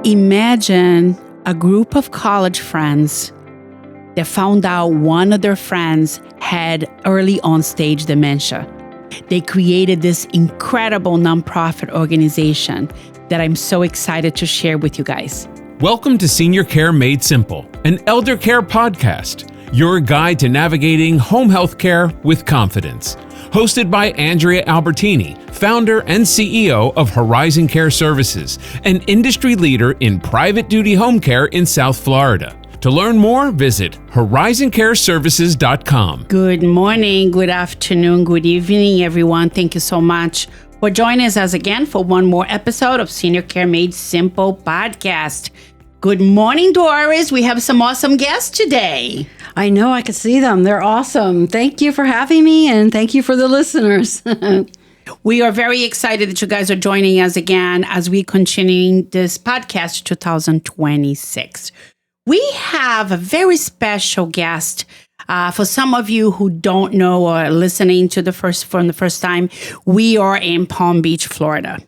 Imagine a group of college friends that found out one of their friends had early on-stage dementia. They created this incredible nonprofit organization that I'm so excited to share with you guys. Welcome to Senior Care Made Simple, an elder care podcast, your guide to navigating home health care with confidence. Hosted by Andrea Albertini, founder and CEO of Horizon Care Services, an industry leader in private duty home care in South Florida. To learn more, visit horizoncareservices.com. Good morning, good afternoon, good evening, everyone. Thank you so much for joining us again for one more episode of Senior Care Made Simple podcast. Good morning, Doris. We have some awesome guests today. I know, I can see them. They're awesome. Thank you for having me, and thank you for the listeners. We are very excited that you guys are joining us again as we continue this podcast 2026. We have a very special guest. For some of you who don't know or are listening to from the first time, we are in Palm Beach, Florida,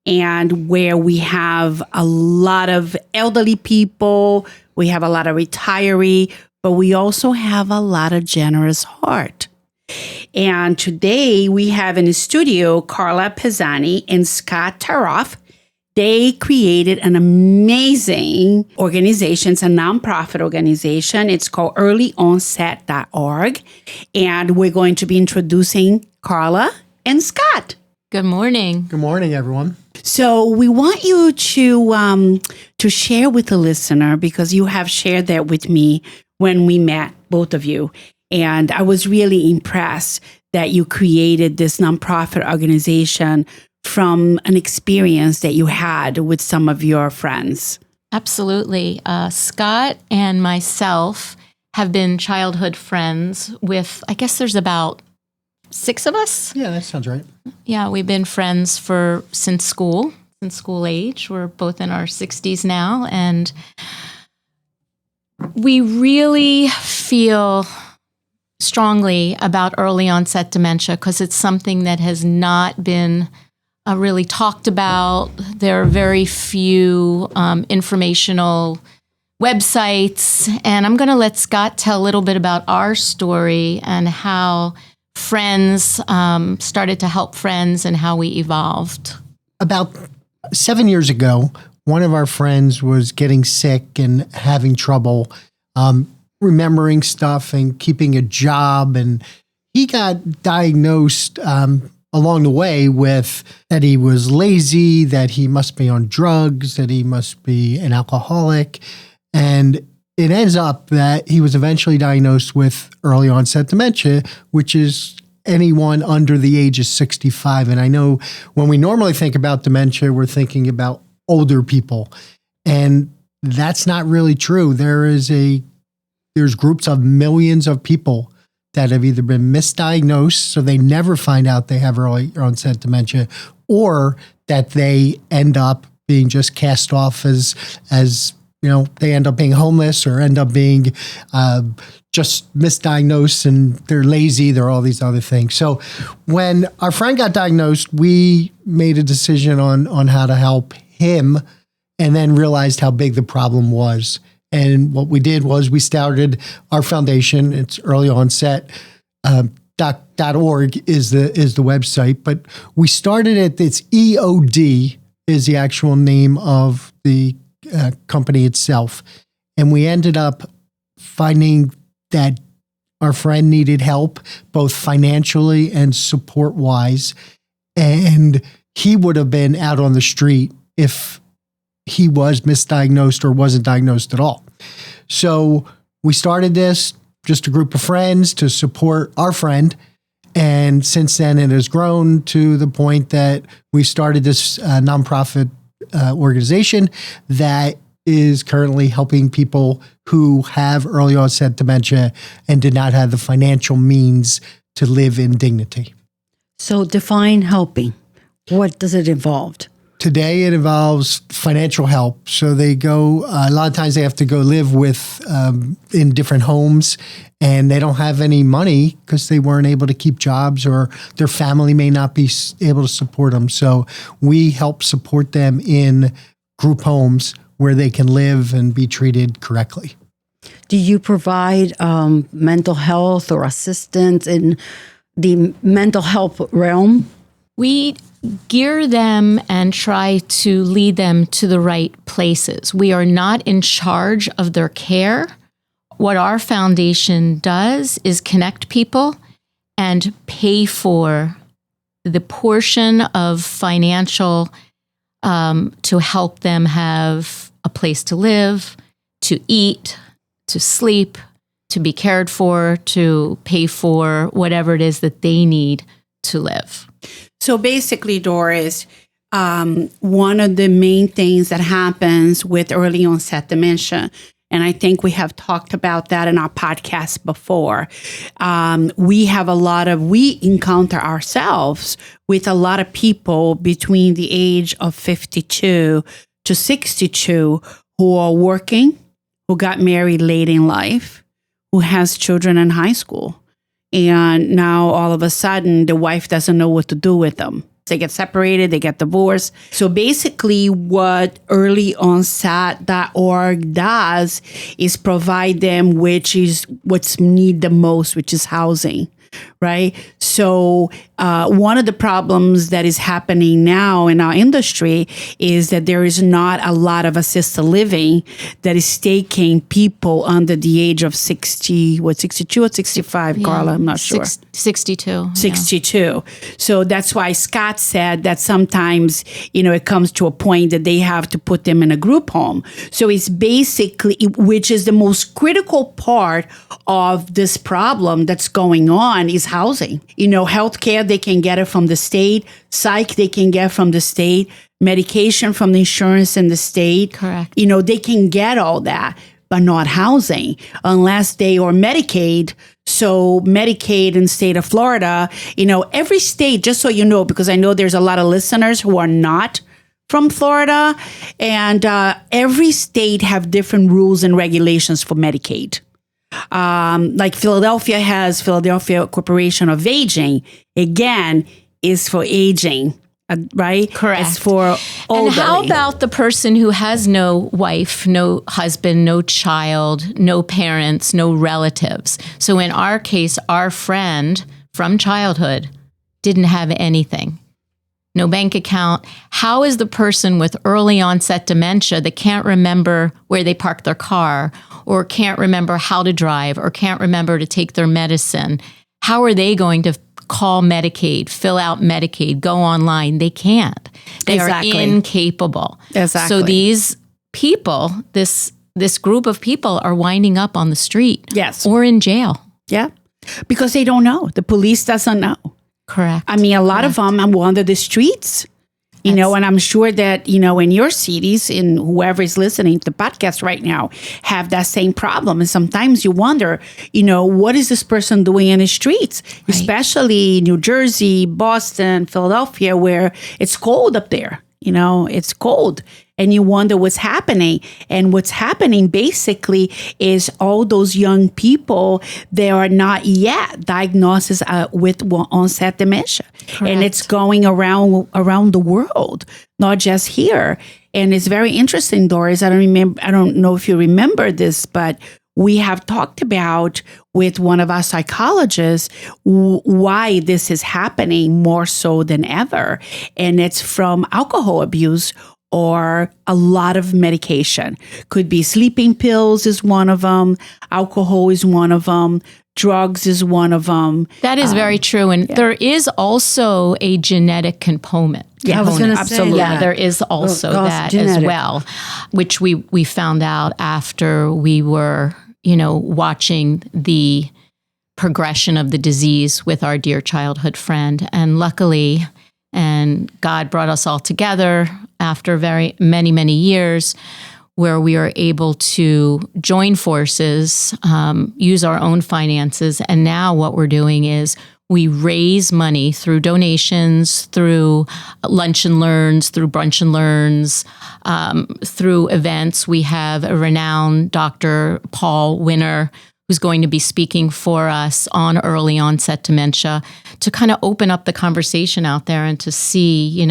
and where we have a lot of elderly people, we have a lot of retiree, but we also have a lot of generous heart. And today we have in the studio Carla Pisani and Scott Taroff. They created an amazing organization. It's a nonprofit organization. It's called earlyonset.org. And we're going to be introducing Carla and Scott. Good morning. Good morning, everyone. So we want you to share with the listener, because you have shared that with me when we met, both of you. And I was really impressed that you created this nonprofit organization from an experience that you had with some of your friends. Absolutely. Scott and myself have been childhood friends with, I guess there's about 6 of us. Yeah, that sounds right. Yeah, we've been friends since school age. We're both in our 60s now, and we really feel strongly about early onset dementia because it's something that has not been really talked about. There are very few informational websites, and I'm going to let Scott tell a little bit about our story and how friends started to help friends and how we evolved. About 7 years ago, one of our friends was getting sick and having trouble remembering stuff and keeping a job. And he got diagnosed along the way with that he was lazy, that he must be on drugs, that he must be an alcoholic. And it ends up that he was eventually diagnosed with early onset dementia, which is anyone under the age of 65. And I know when we normally think about dementia, we're thinking about older people. And that's not really true. There's groups of millions of people that have either been misdiagnosed, so they never find out they have early onset dementia, or that they end up being just cast off as they end up being homeless or end up being just misdiagnosed and they're lazy, they're all these other things. So when our friend got diagnosed, we made a decision on how to help him and then realized how big the problem was. And what we did was we started our foundation. It's earlyonset.org is the website, but we started it. It's EOD is the actual name of the company itself. And we ended up finding that our friend needed help, both financially and support-wise. And he would have been out on the street if he was misdiagnosed or wasn't diagnosed at all. So we started this, just a group of friends to support our friend. And since then, it has grown to the point that we started this nonprofit organization that is currently helping people who have early onset dementia and did not have the financial means to live in dignity. So define helping. What does it involve? Today, it involves financial help. So they go, a lot of times they have to go live in different homes, and they don't have any money because they weren't able to keep jobs, or their family may not be able to support them. So we help support them in group homes where they can live and be treated correctly. Do you provide mental health or assistance in the mental health realm? We gear them and try to lead them to the right places. We are not in charge of their care. What our foundation does is connect people and pay for the portion of financial to help them have a place to live, to eat, to sleep, to be cared for, to pay for whatever it is that they need to live. So basically, Doris, one of the main things that happens with early onset dementia, and I think we have talked about that in our podcast before, we encounter ourselves with a lot of people between the age of 52 to 62 who are working, who got married late in life, who has children in high school. And now all of a sudden, the wife doesn't know what to do with them. They get separated, they get divorced. So basically what earlyonset.org does is provide them, which is what's needed the most, which is housing, right? So one of the problems that is happening now in our industry is that there is not a lot of assisted living that is taking people under the age of 62 or 65, Carla? I'm not sure. 62. 62. Yeah. So that's why Scott said that sometimes, it comes to a point that they have to put them in a group home. So it's basically, which is the most critical part of this problem that's going on is housing. Healthcare, they can get it from the state. Psych, they can get from the state. Medication from the insurance in the state. Correct. They can get all that, but not housing unless they are Medicaid. So Medicaid in the state of Florida, every state, just so you know, because I know there's a lot of listeners who are not from Florida, and every state have different rules and regulations for Medicaid. Like Philadelphia has Philadelphia Corporation of Aging, again, is for aging, right? Correct. It's for olderly. And how about the person who has no wife, no husband, no child, no parents, no relatives? So in our case, our friend from childhood didn't have anything. No bank account. How is the person with early onset dementia that can't remember where they parked their car or can't remember how to drive or can't remember to take their medicine, how are they going to call Medicaid, fill out Medicaid, go online? They can't. They are incapable. Exactly. So these people, this group of people are winding up on the street. Yes. Or in jail. Yeah. Because they don't know. The police doesn't know. Correct. I mean, a lot of them wander the streets, and I'm sure that, in your cities and whoever is listening to the podcast right now have that same problem. And sometimes you wonder, what is this person doing in the streets, right? Especially New Jersey, Boston, Philadelphia, where it's cold up there. It's cold. And you wonder what's happening. And what's happening basically is all those young people, they are not yet diagnosed with onset dementia. Correct. And it's going around the world, not just here. And it's very interesting, Doris. I don't know if you remember this, but we have talked about with one of our psychologists why this is happening more so than ever. And it's from alcohol abuse or a lot of medication. Could be sleeping pills is one of them. Alcohol is one of them. Drugs is one of them. That is very true. And there is also a genetic component. Yeah, I was going to say that. There is also that genetic as well, which we found out after we were, watching the progression of the disease with our dear childhood friend. And luckily, and God brought us all together after very many, many years where we are able to join forces, use our own finances. And now what we're doing is we raise money through donations, through lunch and learns, through brunch and learns, through events. We have a renowned Dr. Paul Winner who's going to be speaking for us on early onset dementia to kind of open up the conversation out there and to see,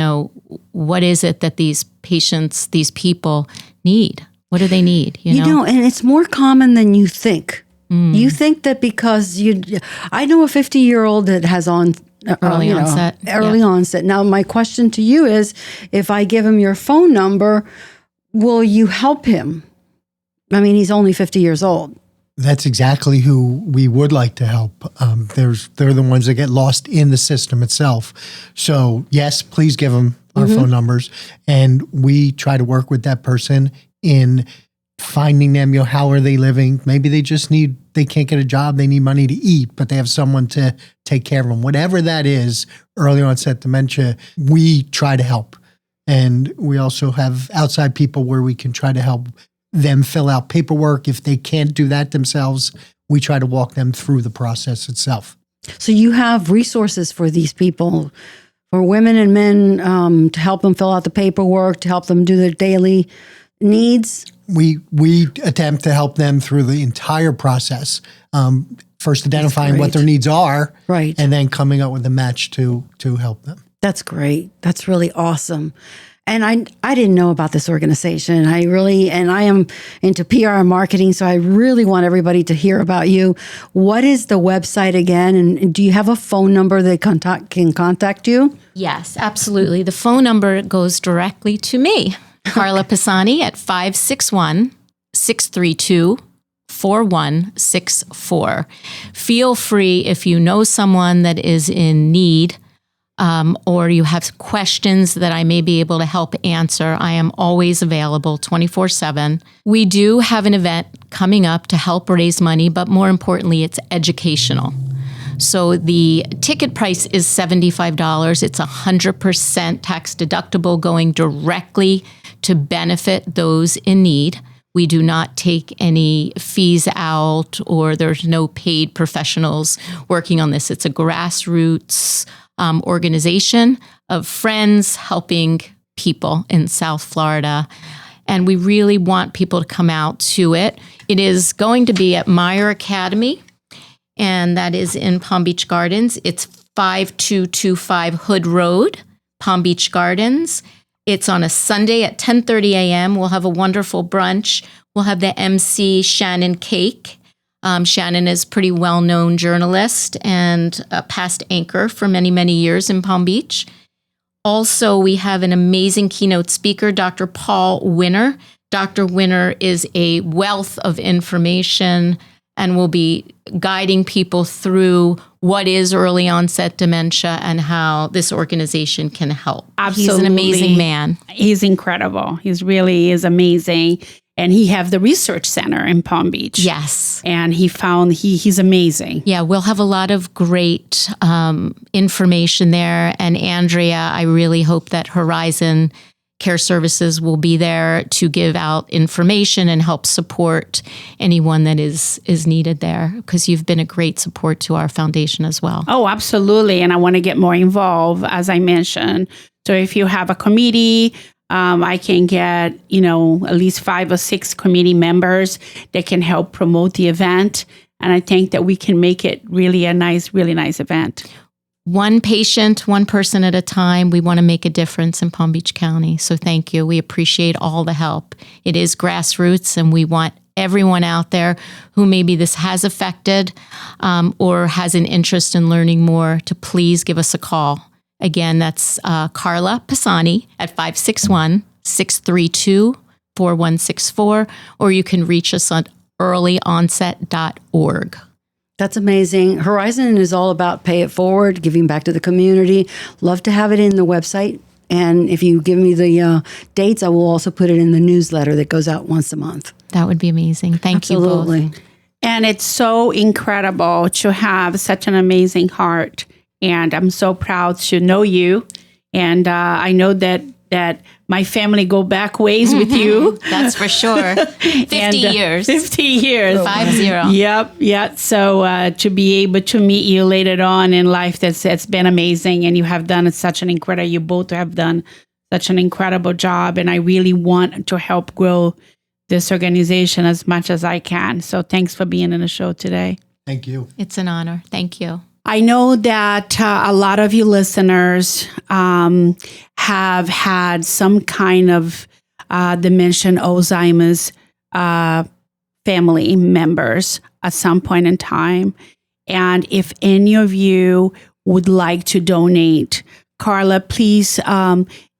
what is it that these patients, these people need? What do they need? You know? And it's more common than you think. You think that because I know a 50-year-old that has early onset. Early onset. Now, my question to you is, if I give him your phone number, will you help him? I mean, he's only 50 years old. That's exactly who we would like to help. They're the ones that get lost in the system itself. So yes, please give them our phone numbers, and we try to work with that person in finding them. How are they living? Maybe they can't get a job. They need money to eat, but they have someone to take care of them. Whatever that is, early onset dementia, we try to help. And we also have outside people where we can try to help them fill out paperwork. If they can't do that themselves, we try to walk them through the process itself. So you have resources for these people, for women and men, to help them fill out the paperwork, to help them do their daily needs? We attempt to help them through the entire process. First identifying what their needs are, right, and then coming up with a match to help them. That's great. That's really awesome. And I didn't know about this organization. I am into PR and marketing, so I really want everybody to hear about you. What is the website again? And do you have a phone number they can contact you? Yes, absolutely. The phone number goes directly to me, Carla Pisani, at 561-632-4164. Feel free, if you know someone that is in need, or you have questions that I may be able to help answer, I am always available 24/7. We do have an event coming up to help raise money, but more importantly, it's educational. So the ticket price is $75. It's 100% tax deductible, going directly to benefit those in need. We do not take any fees out, or there's no paid professionals working on this. It's a grassroots organization of friends helping people in South Florida. And we really want people to come out to it. It is going to be at Meyer Academy, and that is in Palm Beach Gardens. It's 5225 Hood Road, Palm Beach Gardens. It's on a Sunday at 10:30 a.m. We'll have a wonderful brunch. We'll have the MC Shannon Cake. Shannon is a pretty well-known journalist and a past anchor for many, many years in Palm Beach. Also, we have an amazing keynote speaker, Dr. Paul Winner. Dr. Winner is a wealth of information and will be guiding people through what is early onset dementia and how this organization can help. Absolutely. He's an amazing man. He's incredible. He's really is amazing. And he have the research center in Palm Beach. Yes. And he's amazing. Yeah, we'll have a lot of great information there. And Andrea, I really hope that Horizon Care Services will be there to give out information and help support anyone that is needed there, because you've been a great support to our foundation as well. Oh, absolutely. And I want to get more involved, as I mentioned. So if you have a committee, I can get, at least 5 or 6 committee members that can help promote the event. And I think that we can make it really really nice event. One patient, one person at a time. We want to make a difference in Palm Beach County. So thank you. We appreciate all the help. It is grassroots, and we want everyone out there who maybe this has affected or has an interest in learning more to please give us a call. Again, that's Carla Pisani at 561-632-4164, or you can reach us on earlyonset.org. That's amazing. Horizon is all about pay it forward, giving back to the community. Love to have it in the website. And if you give me the dates, I will also put it in the newsletter that goes out once a month. That would be amazing. Thank you both. And it's so incredible to have such an amazing heart. And I'm so proud to know you. And I know that my family go back ways with you. That's for sure. 50 years. 50 years. 50. Yep. Yeah. So to be able to meet you later on in life, it's been amazing. And you have done you both have done such an incredible job. And I really want to help grow this organization as much as I can. So thanks for being in the show today. Thank you. It's an honor. Thank you. I know that a lot of you listeners have had some kind of dementia, Alzheimer's family members at some point in time. And if any of you would like to donate, Carla, please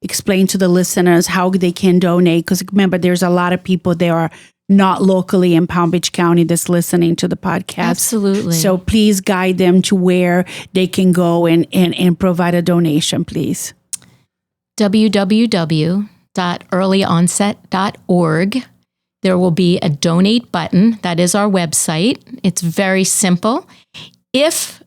explain to the listeners how they can donate. Because remember, there's a lot of people that are not locally in Palm Beach County that's listening to the podcast. Absolutely. So please guide them to where they can go and provide a donation, please. www.earlyonset.org. There will be a donate button. That is our website. It's very simple. If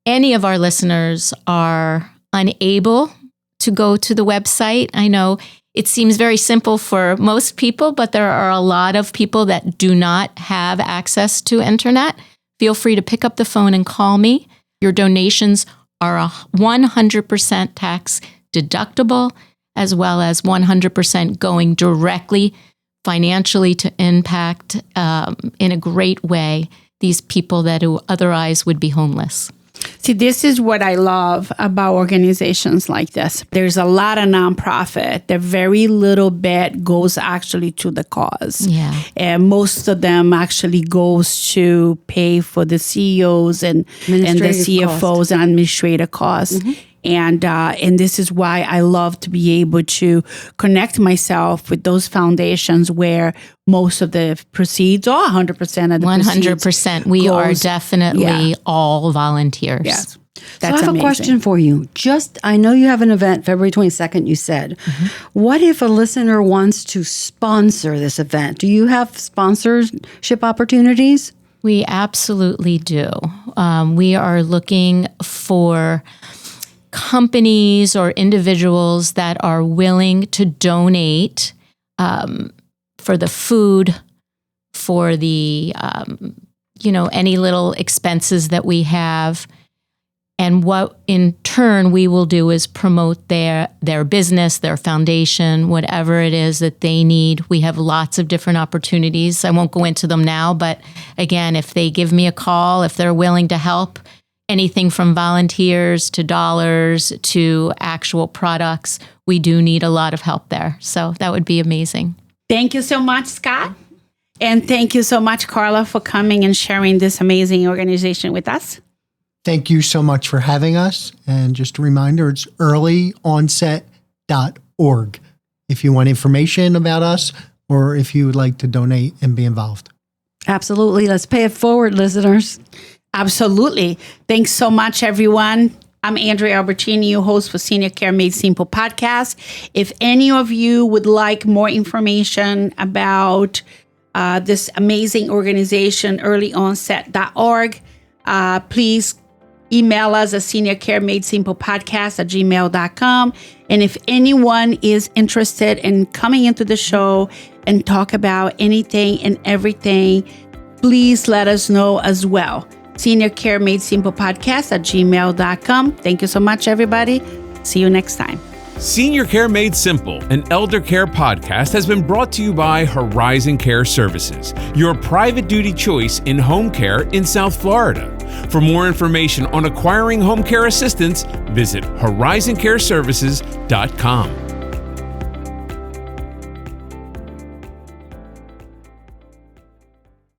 any of our listeners are unable to go to the website, I know it seems very simple for most people, but there are a lot of people that do not have access to internet. Feel free to pick up the phone and call me. Your donations are 100% tax deductible, as well as 100% going directly financially to impact in a great way these people that who otherwise would be homeless. See, this is what I love about organizations like this. There's a lot of nonprofit. The very little bit goes actually to the cause. Yeah. And most of them actually goes to pay for the CEOs and the CFOs and administrative costs. Mm-hmm. And this is why I love to be able to connect myself with those foundations where most of the proceeds, or 100% of the 100%. We are definitely all volunteers. Yes. So I have a question for you. I know you have an event February 22nd, you said. Mm-hmm. What if a listener wants to sponsor this event? Do you have sponsorship opportunities? We absolutely do. We are looking for companies or individuals that are willing to donate for the food, for the, any little expenses that we have. And what in turn we will do is promote their business, their foundation, whatever it is that they need. We have lots of different opportunities. I won't go into them now, but again, if they give me a call, if they're willing to help, anything from volunteers to dollars to actual products, we do need a lot of help there. So that would be amazing. Thank you so much, Scott. And thank you so much, Carla, for coming and sharing this amazing organization with us. Thank you so much for having us. And just a reminder, it's earlyonset.org if you want information about us or if you would like to donate and be involved. Absolutely. Let's pay it forward, listeners. Absolutely. Thanks so much, everyone. I'm Andrea Albertini, your host for Senior Care Made Simple podcast. If any of you would like more information about this amazing organization, earlyonset.org, please email us at seniorcaremadesimplepodcast@gmail.com. And if anyone is interested in coming into the show and talk about anything and everything, please let us know as well. seniorcaremadesimplepodcast@gmail.com. Thank you so much, everybody. See you next time. Senior Care Made Simple, an elder care podcast, has been brought to you by Horizon Care Services, your private duty choice in home care in South Florida. For more information on acquiring home care assistance, visit horizoncareservices.com.